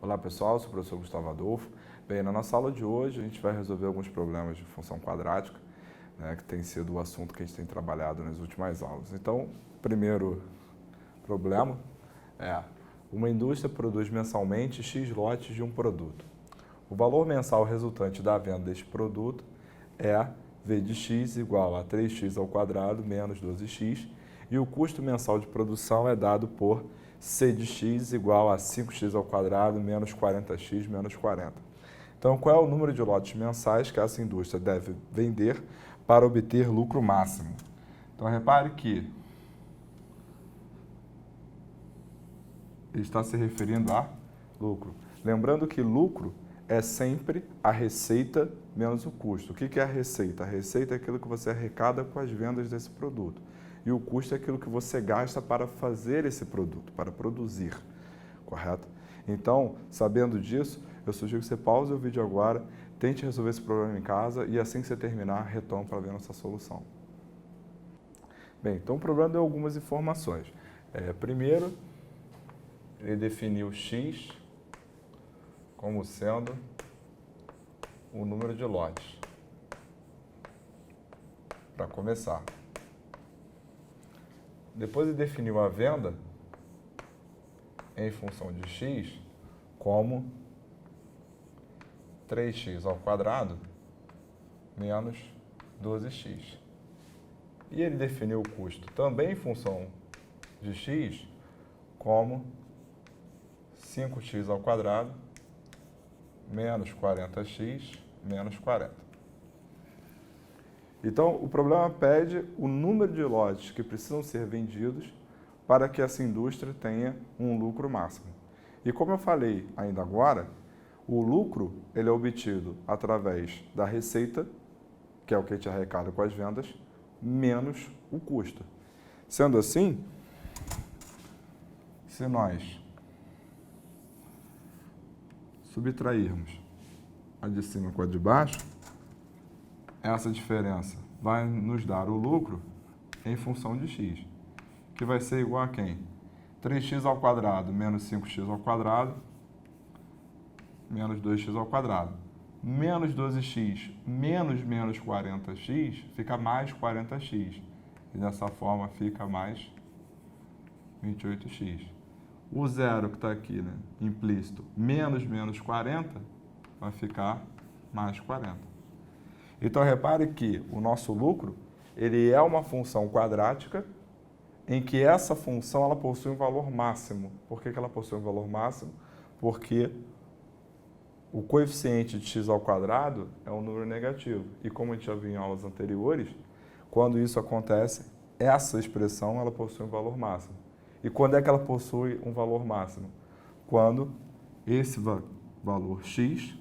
Olá pessoal, sou o professor Gustavo Adolfo. Bem, na nossa aula de hoje a gente vai resolver alguns problemas de função quadrática, que tem sido o assunto que a gente tem trabalhado nas últimas aulas. Então, o primeiro problema é: uma indústria produz mensalmente X lotes de um produto. O valor mensal resultante da venda deste produto é V de x igual a 3x ao quadrado menos 12x, e o custo mensal de produção é dado por C de x igual a 5x ao quadrado menos 40x menos 40. Então, qual é o número de lotes mensais que essa indústria deve vender para obter lucro máximo? Então, repare que ele está se referindo a lucro. Lembrando que lucro é sempre a receita menos o custo. O que é a receita? A receita é aquilo que você arrecada com as vendas desse produto. E o custo é aquilo que você gasta para fazer esse produto, para produzir, correto? Então, sabendo disso, eu sugiro que você pause o vídeo agora, tente resolver esse problema em casa e assim que você terminar, retome para ver a nossa solução. Bem, então o problema deu algumas informações. Primeiro, ele definiu x como sendo o número de lotes, para começar. Depois ele definiu a venda em função de x como 3x ao quadrado menos 12x. E ele definiu o custo também em função de x como 5x ao quadrado menos 40x menos 40. Então, o problema pede o número de lotes que precisam ser vendidos para que essa indústria tenha um lucro máximo. E como eu falei ainda agora, o lucro ele é obtido através da receita, que é o que a gente arrecada com as vendas, menos o custo. Sendo assim, se nós subtrairmos a de cima com a de baixo, essa diferença vai nos dar o lucro em função de x, que vai ser igual a quem? 3x ao quadrado menos 5x ao quadrado menos 2x ao quadrado. Menos 12x menos 40x fica mais 40x. E dessa forma fica mais 28x. O zero que está aqui, implícito, menos 40, vai ficar mais 40. Então, repare que o nosso lucro ele é uma função quadrática em que essa função ela possui um valor máximo. Por que ela possui um valor máximo? Porque o coeficiente de x ao quadrado é um número negativo. E como a gente já viu em aulas anteriores, quando isso acontece, essa expressão ela possui um valor máximo. E quando é que ela possui um valor máximo? Quando esse valor x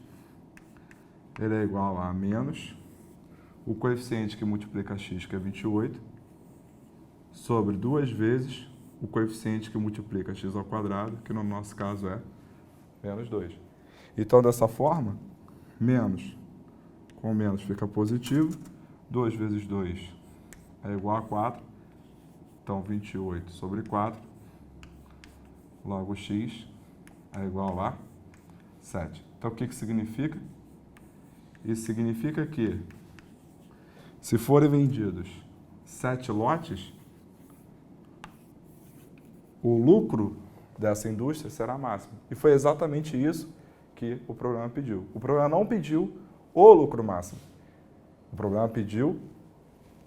ele é igual a menos o coeficiente que multiplica x, que é 28, sobre 2 vezes o coeficiente que multiplica x ao quadrado, que no nosso caso é menos 2. Então, dessa forma, menos com menos fica positivo, 2 vezes 2 é igual a 4, então 28 sobre 4, logo x é igual a 7. Então, o que significa? Isso significa que, se forem vendidos 7 lotes, o lucro dessa indústria será máximo. E foi exatamente isso que o problema pediu. O problema não pediu o lucro máximo. O problema pediu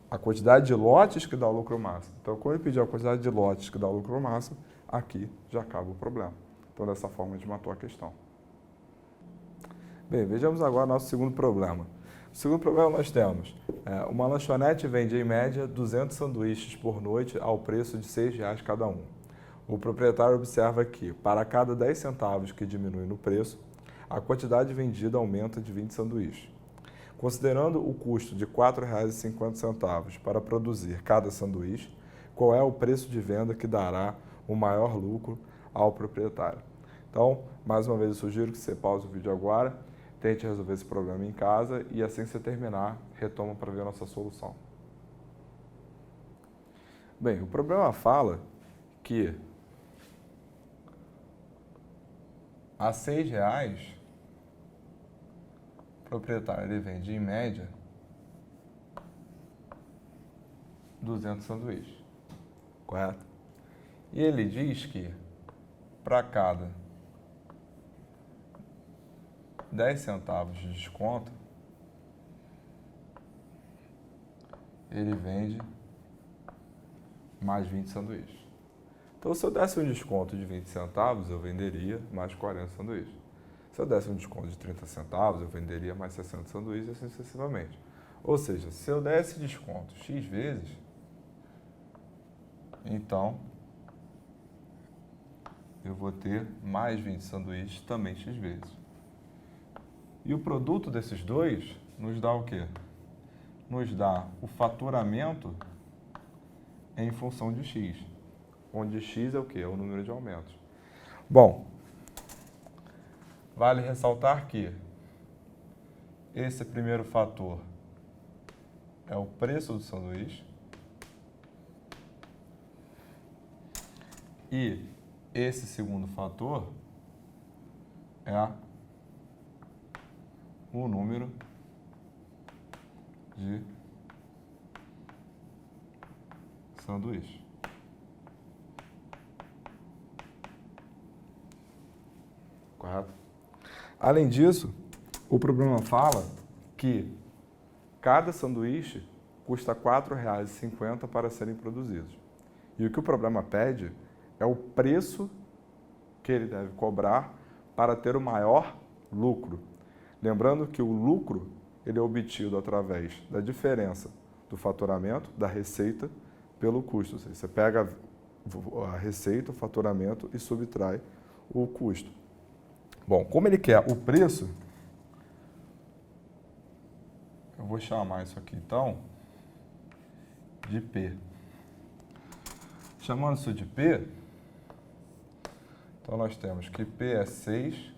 a quantidade de lotes que dá o lucro máximo. Então, quando ele pediu a quantidade de lotes que dá o lucro máximo, aqui já acaba o problema. Então, dessa forma, a gente matou a questão. Bem, vejamos agora nosso segundo problema. No segundo problema nós temos uma lanchonete vende em média 200 sanduíches por noite ao preço de R$ 6,00 cada um. O proprietário observa que, para cada 10 centavos que diminui no preço, a quantidade vendida aumenta de 20 sanduíches. Considerando o custo de R$ 4,50 para produzir cada sanduíche, qual é o preço de venda que dará o maior lucro ao proprietário? Então, mais uma vez eu sugiro que você pause o vídeo agora, tente resolver esse problema em casa e assim que você terminar, retoma para ver a nossa solução. Bem, o problema fala que a R$6, o proprietário ele vende em média 200 sanduíches, correto? E ele diz que para cada 10 centavos de desconto, ele vende mais 20 sanduíches. Então, se eu desse um desconto de 20 centavos, eu venderia mais 40 sanduíches. Se eu desse um desconto de 30 centavos, eu venderia mais 60 sanduíches e assim sucessivamente. Ou seja, se eu desse desconto X vezes, então eu vou ter mais 20 sanduíches também X vezes. E o produto desses dois nos dá o quê? Nos dá o faturamento em função de X, onde X é o quê? É o número de aumentos. Bom, vale ressaltar que esse primeiro fator é o preço do sanduíche e esse segundo fator é o número de sanduíche. Correto? Além disso, o problema fala que cada sanduíche custa R$ 4,50 para serem produzidos. E o que o problema pede é o preço que ele deve cobrar para ter o maior lucro. Lembrando que o lucro ele é obtido através da diferença do faturamento, da receita, pelo custo. Ou seja, você pega a receita, o faturamento e subtrai o custo. Bom, como ele quer o preço, eu vou chamar isso aqui, então, de P. Chamando isso de P, então nós temos que P é 6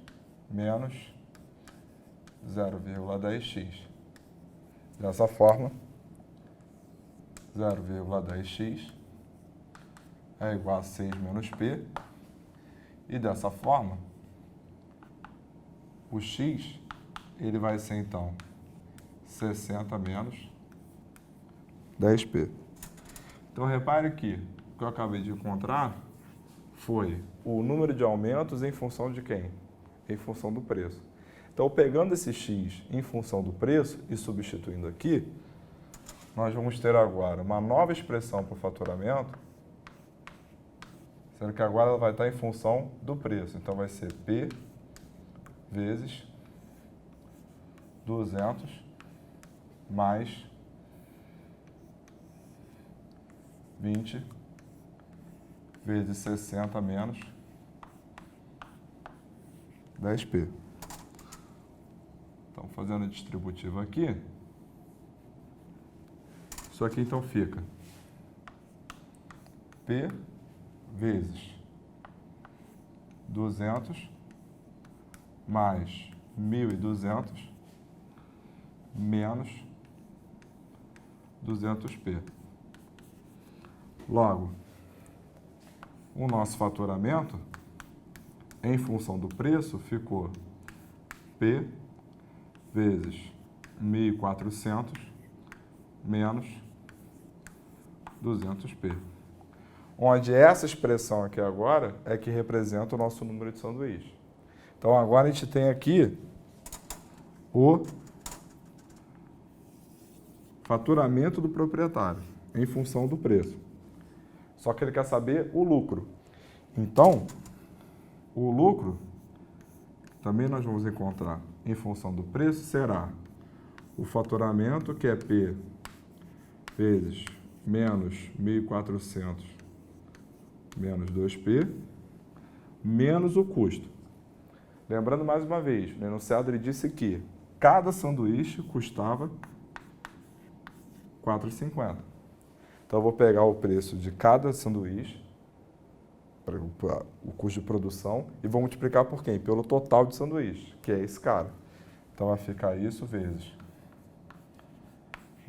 menos 0,10x. Dessa forma, 0,10x é igual a 6 menos P. E dessa forma, o x ele vai ser, então, 60 menos 10p. Então, repare que o que eu acabei de encontrar foi o número de aumentos em função de quem? Em função do preço. Então, pegando esse x em função do preço e substituindo aqui, nós vamos ter agora uma nova expressão para o faturamento, sendo que agora ela vai estar em função do preço. Então, vai ser P vezes 200 mais 20 vezes 60 menos 10p. Então, fazendo a distributiva aqui, isso aqui então fica P vezes 200 mais 1.200 menos 200p. Logo, o nosso faturamento, em função do preço, ficou P vezes 1.400 menos 200p. Onde essa expressão aqui agora é que representa o nosso número de sanduíche. Então, agora a gente tem aqui o faturamento do proprietário em função do preço. Só que ele quer saber o lucro. Então, o lucro, também nós vamos encontrar em função do preço, será o faturamento, que é P vezes menos 1.400 menos 2p, menos o custo. Lembrando mais uma vez, no enunciado ele disse que cada sanduíche custava R$ 4,50. Então, eu vou pegar o preço de cada sanduíche, o custo de produção, e vou multiplicar por quem? Pelo total de sanduíche, que é esse cara. Então, vai ficar isso vezes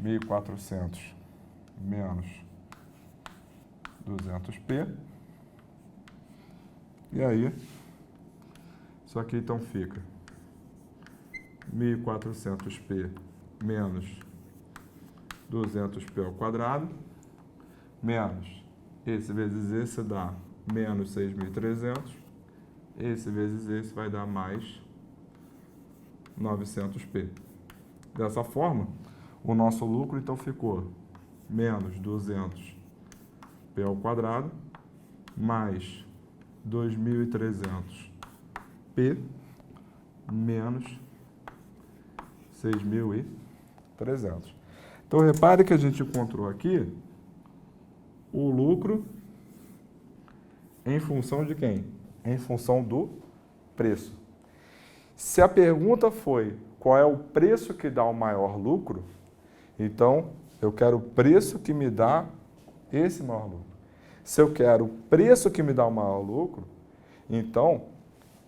1.400 menos 200p. E aí, Isso aqui então fica 1.400p menos 200p ao quadrado, menos esse vezes esse dá menos 6.300, esse vezes esse vai dar mais 900p. Dessa forma, o nosso lucro então ficou menos 200p ao quadrado, mais 2.300p, menos 6.300. Então, repare que a gente encontrou aqui o lucro em função de quem? Em função do preço. Se a pergunta foi qual é o preço que dá o maior lucro, então eu quero o preço que me dá esse maior lucro. Se eu quero o preço que me dá o maior lucro, então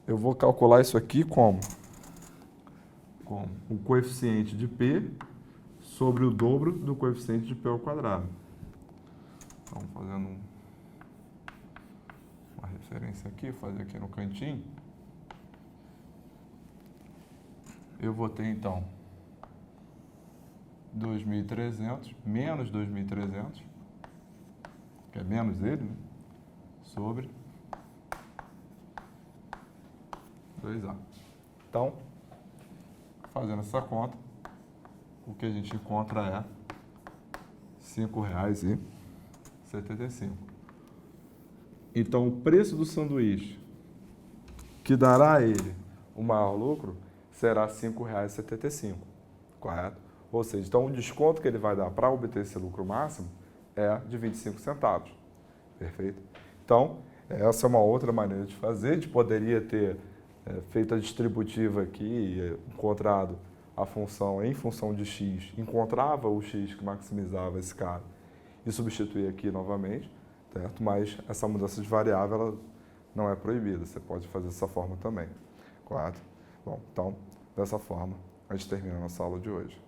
eu vou calcular isso aqui como o coeficiente de P sobre o dobro do coeficiente de P ao quadrado. Então, fazendo uma referência aqui, vou fazer aqui no cantinho. Eu vou ter, então, 2.300 menos 2.300, que é menos ele, né? Sobre 2A. Então, fazendo essa conta, o que a gente encontra é R$ 5,75. Então, o preço do sanduíche que dará a ele o maior lucro será R$ 5,75, correto? Ou seja, então o desconto que ele vai dar para obter esse lucro máximo é de 25 centavos, perfeito? Então, essa é uma outra maneira de fazer. A gente poderia ter feito a distributiva aqui, encontrado a função em função de x, encontrava o x que maximizava esse cara e substituir aqui novamente, certo? Mas essa mudança de variável ela não é proibida, você pode fazer dessa forma também, correto? Bom, então, dessa forma, a gente termina a nossa aula de hoje.